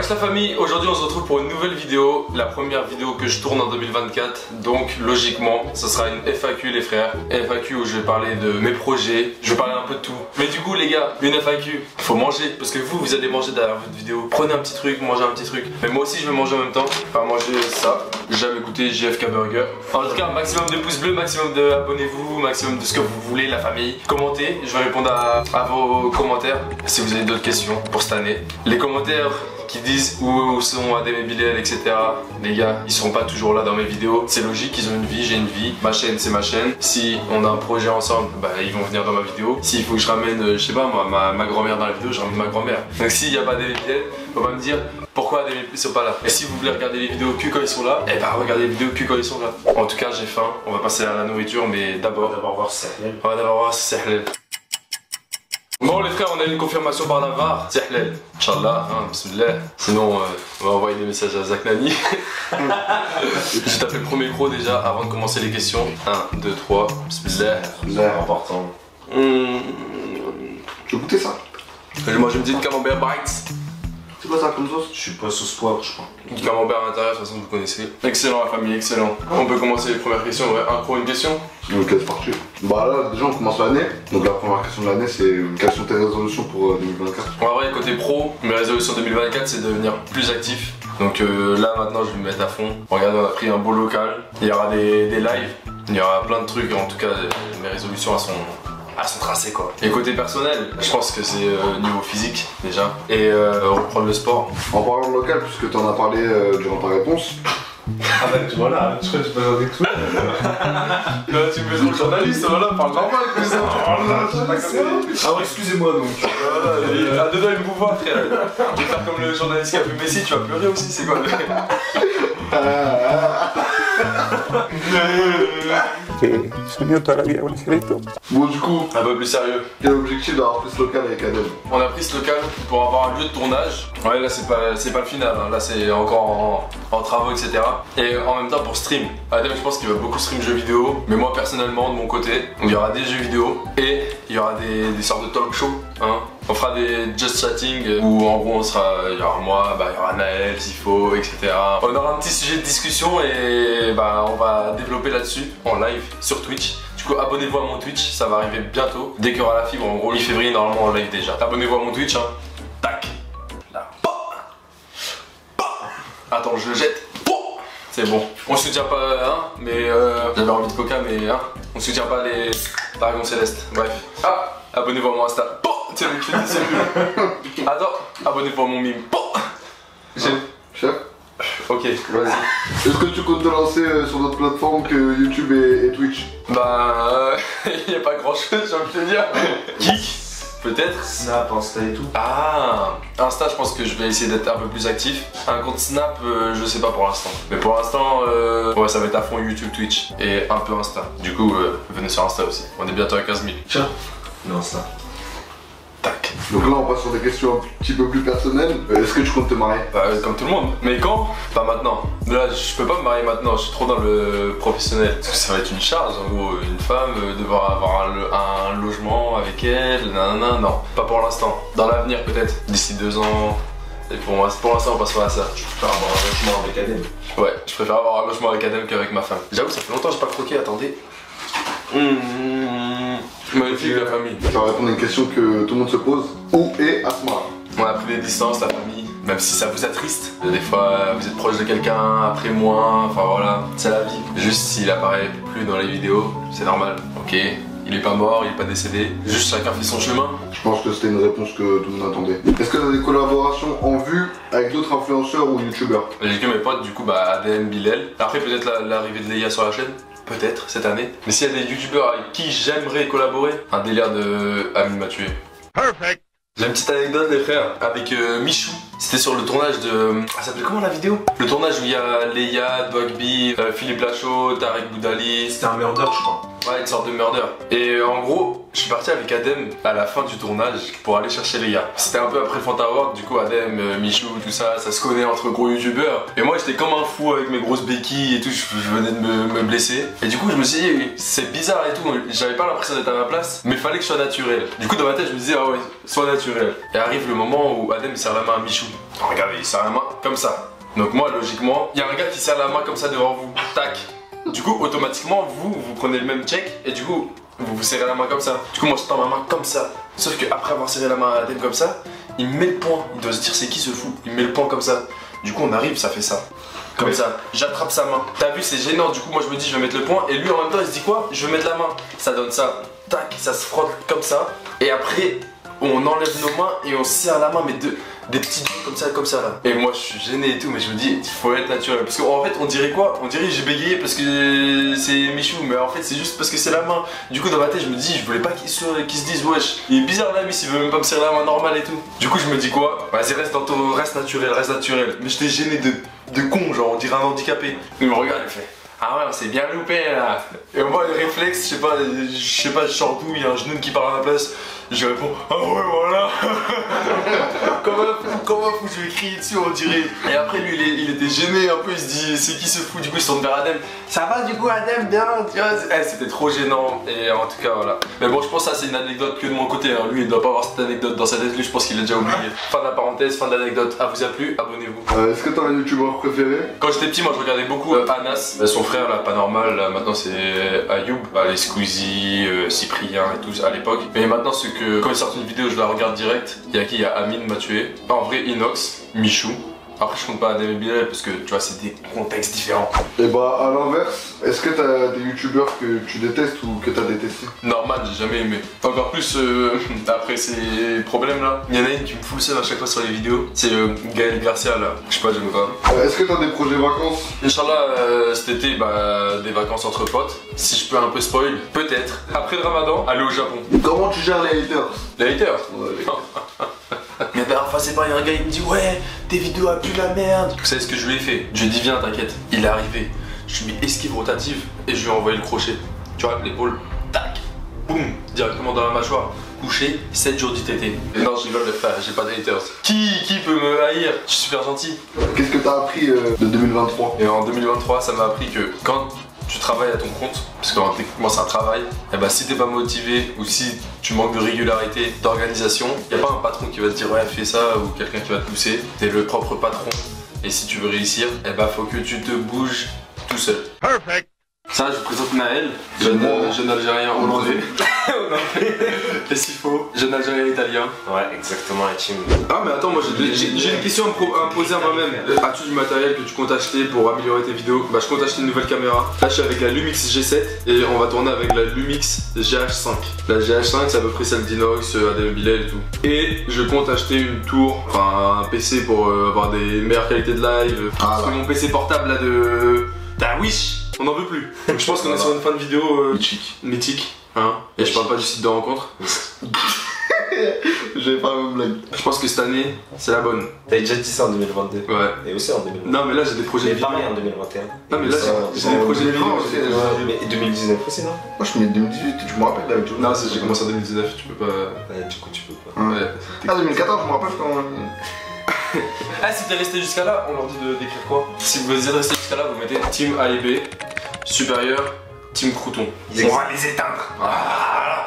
Wesh la famille, aujourd'hui on se retrouve pour une nouvelle vidéo, la première vidéo que je tourne en 2024, donc logiquement ce sera une FAQ les frères, FAQ où je vais parler de mes projets, je vais parler un peu de tout. Mais du coup les gars, une FAQ, faut manger, parce que vous allez manger derrière votre vidéo, prenez un petit truc, mangez un petit truc, mais moi aussi je vais manger en même temps, enfin manger ça, j'ai jamais goûté JFK Burger. En tout cas maximum de pouces bleus, maximum de abonnez-vous, maximum de ce que vous voulez la famille, commentez, je vais répondre à vos commentaires si vous avez d'autres questions pour cette année. Les commentaires qui disent où sont Adem et Bilal, etc. Les gars, ils seront pas toujours là dans mes vidéos. C'est logique, ils ont une vie, j'ai une vie. Ma chaîne, c'est ma chaîne. Si on a un projet ensemble, bah ils vont venir dans ma vidéo. S'il faut que je ramène, je sais pas moi, ma grand-mère dans la vidéo, je ramène ma grand-mère. Donc s'il n'y a pas Adem et Bilal, on va me dire pourquoi Adem et Bilal sont pas là. Et si vous voulez regarder les vidéos que quand ils sont là, eh bah regardez les vidéos que quand ils sont là. En tout cas, j'ai faim. On va passer à la nourriture, mais d'abord, voir si c'est halal. on va d'abord voir si c'est halal. Bon les frères, on a une confirmation par la VAR, c'est halal. Inch'Allah, hein, bismillah. Sinon, on va envoyer des messages à Zach Nani. J'ai tapé le premier micro déjà avant de commencer les questions. 1, 2, 3, bismillah. C'est important. Tu veux goûter ça? Moi j'ai une petite camembert bites. C'est quoi ça comme sauce? Je suis pas sauce poivre, je crois. Du camembert à l'intérieur, de toute façon vous connaissez. Excellent la famille, excellent. On peut commencer les premières questions, ouais. Un pro, une question. Ok, c'est parti. Bah là, déjà on commence l'année. Donc la première question de l'année, c'est quelles sont tes résolutions pour 2024? En vrai, côté pro, mes résolutions 2024 c'est de devenir plus actif. Donc là maintenant je vais me mettre à fond. Regardez, on a pris un beau local. Il y aura des lives, il y aura plein de trucs. En tout cas, mes résolutions elles sont tracées quoi. Et côté personnel, je pense que c'est niveau physique déjà. Et reprendre le sport. En parlant de local, puisque tu en as parlé durant ta réponse. Ah bah voilà, je crois que tu peux avec tout. Là tu me mets trop le journaliste, voilà, parle normal comme ça. Ah ouais, excusez-moi donc. Voilà, à deux doigts il me voit frère. Tu vas faire comme le journaliste qui a vu Messi, tu vas pleurer aussi, c'est quoi le... Sueño toda la vida con ese grito. Bon, du coup, Un peu plus sérieux. quel est l'objectif d'avoir pris ce local avec Adem? On a pris ce local pour avoir un lieu de tournage. Ouais, là c'est pas le final, hein. Là c'est encore en travaux, etc. Et en même temps pour stream. Adem, je pense qu'il va beaucoup stream jeux vidéo. Mais moi personnellement, de mon côté, il y aura des jeux vidéo et il y aura des sortes de talk show. Hein. On fera des just chatting où en gros il y aura moi, il y aura Naël, Zifo, etc. On aura un petit sujet de discussion et on va développer là-dessus en live sur Twitch. Du coup, abonnez-vous à mon Twitch, ça va arriver bientôt. Dès qu'il y aura la fibre, en gros, mi-février, normalement en live déjà. Abonnez-vous à mon Twitch, hein. Tac. Là. Attends, je le jette. C'est bon. On soutient pas, hein, mais j'avais envie de coca, mais hein, on soutient pas les dragons célestes. Bref. Ah, abonnez-vous à mon Insta. Tiens, mais tu fais des cellules. Attends, abonnez-vous à mon mime. Chef? Ok. Vas-y. Est-ce que tu comptes te lancer sur d'autres plateformes que YouTube et Twitch? Il y a pas grand chose, j'ai envie de te dire. Kik, peut-être. Snap, Insta et tout. Ah, Insta, je pense que je vais essayer d'être un peu plus actif. Un compte Snap, je sais pas pour l'instant. Mais pour l'instant, ouais, ça va être à fond YouTube, Twitch et un peu Insta. Du coup, venez sur Insta aussi. On est bientôt à 15 000. Tiens. Non, ça. Tac. Donc là, on passe sur des questions un petit peu plus personnelles. Est-ce que tu comptes te marier? Comme tout le monde. Mais quand? Pas maintenant. Là, je peux pas me marier maintenant. Je suis trop dans le professionnel. Parce que ça va être une charge, en gros. Une femme, devoir avoir un logement avec elle. Nanana. Non, pas pour l'instant. Dans l'avenir, peut-être. D'ici 2 ans. Et pour l'instant, on passe pas à ça. Je peux avoir un logement avec Adem. Ouais, je préfère avoir un logement avec Adem qu'avec ma femme. J'avoue, ça fait longtemps que j'ai pas croqué, attendez. Magnifique la famille. Ça va répondre à une question que tout le monde se pose. Où est Asma? On a pris des distances, la famille. Même si ça vous attriste. Des fois, vous êtes proche de quelqu'un, après moins. Enfin voilà, c'est la vie. Juste s'il apparaît plus dans les vidéos, c'est normal. Ok, il est pas mort, il est pas décédé. Juste chacun fait son chemin. Je pense que c'était une réponse que tout le monde attendait. Est-ce que tu as des collaborations en vue avec d'autres influenceurs ou youtubeurs? J'ai que mes potes, du coup, Adem, Bilal. Après, peut-être l'arrivée de Leia sur la chaîne. Peut-être cette année. Mais s'il y a des youtubeurs avec qui j'aimerais collaborer, un délire de Amine m'a tué. Perfect. J'ai une petite anecdote les frères avec Michou. C'était sur le tournage de... Ça s'appelait comment la vidéo? Le tournage où il y a Leia, Dwagby, Philippe Lachaud, Tarek Boudali. C'était un murder, je crois. parlait de sorte de murder. Et en gros, je suis parti avec Adem à la fin du tournage pour aller chercher les gars. C'était un peu après le Fanta Award, du coup Adem, Michou, tout ça, ça se connaît entre gros youtubeurs. Et moi j'étais comme un fou avec mes grosses béquilles et tout, je venais de me blesser. Et du coup je me suis dit, c'est bizarre et tout, j'avais pas l'impression d'être à ma place, mais fallait que je sois naturel. Du coup dans ma tête je me disais, ah ouais, sois naturel. Et arrive le moment où Adem serre la main à Michou. Regardez, il serre la main comme ça. Donc moi logiquement, il y a un gars qui serre la main comme ça devant vous, tac. Du coup automatiquement vous prenez le même check et du coup vous vous serrez la main comme ça. Du coup moi je tends ma main comme ça. Sauf que après avoir serré la main à Adem comme ça, il me met le poing. Il doit se dire c'est qui ce fou. Il me met le poing comme ça. Du coup on arrive, ça fait ça. Comme ça, j'attrape sa main. T'as vu, c'est gênant. Du coup moi je me dis je vais mettre le poing. Et lui en même temps il se dit quoi? Je vais mettre la main. Ça donne ça. Tac, ça se frotte comme ça. Et après on enlève nos mains et on serre la main mais des petits doigts comme ça là. Et moi je suis gêné et tout, mais je me dis il faut être naturel. Parce qu'en fait on dirait quoi? On dirait que j'ai bégayé parce que c'est Michou, mais en fait c'est juste parce que c'est la main. Du coup dans ma tête je me dis je voulais pas qu'ils se disent wesh, il est bizarre là lui s'il veut même pas me serrer la main normale et tout. Du coup je me dis quoi? Vas-y reste dans ton reste naturel. Mais j'étais gêné de con, genre on dirait un handicapé. Il me regarde et fait ah ouais on s'est bien loupé là. Et moi le réflexe, je sais pas, je sors d'où, il y a un genou qui part à la place. Je réponds ah ouais voilà. Comme un fou, je vais crier dessus on dirait. Et après lui il était gêné un peu, il se dit c'est qui ce fou. Du coup il se tourne vers Adem. Ça va du coup Adem bien, tu vois. C'était trop gênant. Et en tout cas voilà. Mais bon je pense que ça c'est une anecdote que de mon côté hein. Lui il doit pas avoir cette anecdote dans sa tête, lui je pense qu'il l'a déjà oublié. Fin de la parenthèse, fin de l'anecdote. Ah vous a plu, abonnez-vous. Est-ce que t'as un youtubeur préféré? Quand j'étais petit moi je regardais beaucoup Anas. Son frère là pas normal, là, maintenant c'est Ayoub. Les Squeezie, Cyprien et tout à l'époque. Mais maintenant c'est que quand il sort une vidéo je la regarde direct. Il y a qui? Il y a Amine m'a tué. En vrai Inox, Michou. Après je compte pas Adem et Bilal parce que tu vois c'est des contextes différents. Et bah à l'inverse, est-ce que t'as des youtubeurs que tu détestes ou que t'as détesté? Norman, j'ai jamais aimé. Encore plus après ces problèmes là. Il y en a une qui me fout le seum à chaque fois sur les vidéos. C'est Gaël Garcia là. Je sais pas, j'aime pas. Est-ce que t'as des projets vacances? Inch'Allah cet été des vacances entre potes. Si je peux un peu spoil, peut-être. Après le ramadan, aller au Japon. Comment tu gères les haters? Les haters? Ouais. Mais la dernière fois c'est pas, il y a un gars il me dit ouais tes vidéos a pu la merde. Vous savez ce que je lui ai fait? Je lui ai dit viens t'inquiète. Il est arrivé. Je lui ai mis esquive rotative et je lui ai envoyé le crochet. Tu vois l'épaule, tac, boum, directement dans la mâchoire. Couché, 7 jours d'ITT. Non je rigole les frères, j'ai pas de haters. Qui peut me haïr? Je suis super gentil. Qu'est-ce que t'as appris de 2023? Et en 2023 ça m'a appris que quand tu travailles à ton compte, parce que techniquement c'est un travail, et bah si t'es pas motivé ou si tu manques de régularité, d'organisation, y a pas un patron qui va te dire ouais fais ça ou quelqu'un qui va te pousser, t'es le propre patron et si tu veux réussir, et bah faut que tu te bouges tout seul. Perfect. Ça je vous présente Naël, jeune Algérien hollandais. Et s'il faut, jeune Algérien italien. Ouais, exactement la team. Ah mais attends, moi j'ai une question à me poser à moi-même. As-tu du matériel que tu comptes acheter pour améliorer tes vidéos? Bah je compte acheter une nouvelle caméra. Là je suis avec la Lumix G7 et on va tourner avec la Lumix GH5. La GH5 c'est à peu près celle d'Inox, Adem Bilal et tout. Et je compte acheter une tour, enfin un PC pour avoir des meilleures qualités de live. Parce que mon PC portable là de Wish, on n'en veut plus. Je pense qu'on est sur une fin de vidéo mythique. Hein? Et je parle pas du site de rencontre. J'avais pas la même blague. Je pense que cette année, c'est la bonne. T'avais déjà dit ça en 2022. Ouais. Et aussi en 2022. Non mais là j'ai des projets. Mais pareil en 2021. Non mais là j'ai des projets de vidéo. Mais 2019 aussi non? Moi je mets 2018, tu me rappelles d'habitude. Non j'ai commencé en 2019, tu peux pas. Ouais, du coup tu peux pas. Ouais. Ah 2014 je me rappelle quand... Ah si t'es resté jusqu'à là, on leur dit d'écrire quoi? Si vous êtes resté jusqu'à là, vous mettez Team A et B, supérieur, Team Crouton. On va les éteindre. Ah.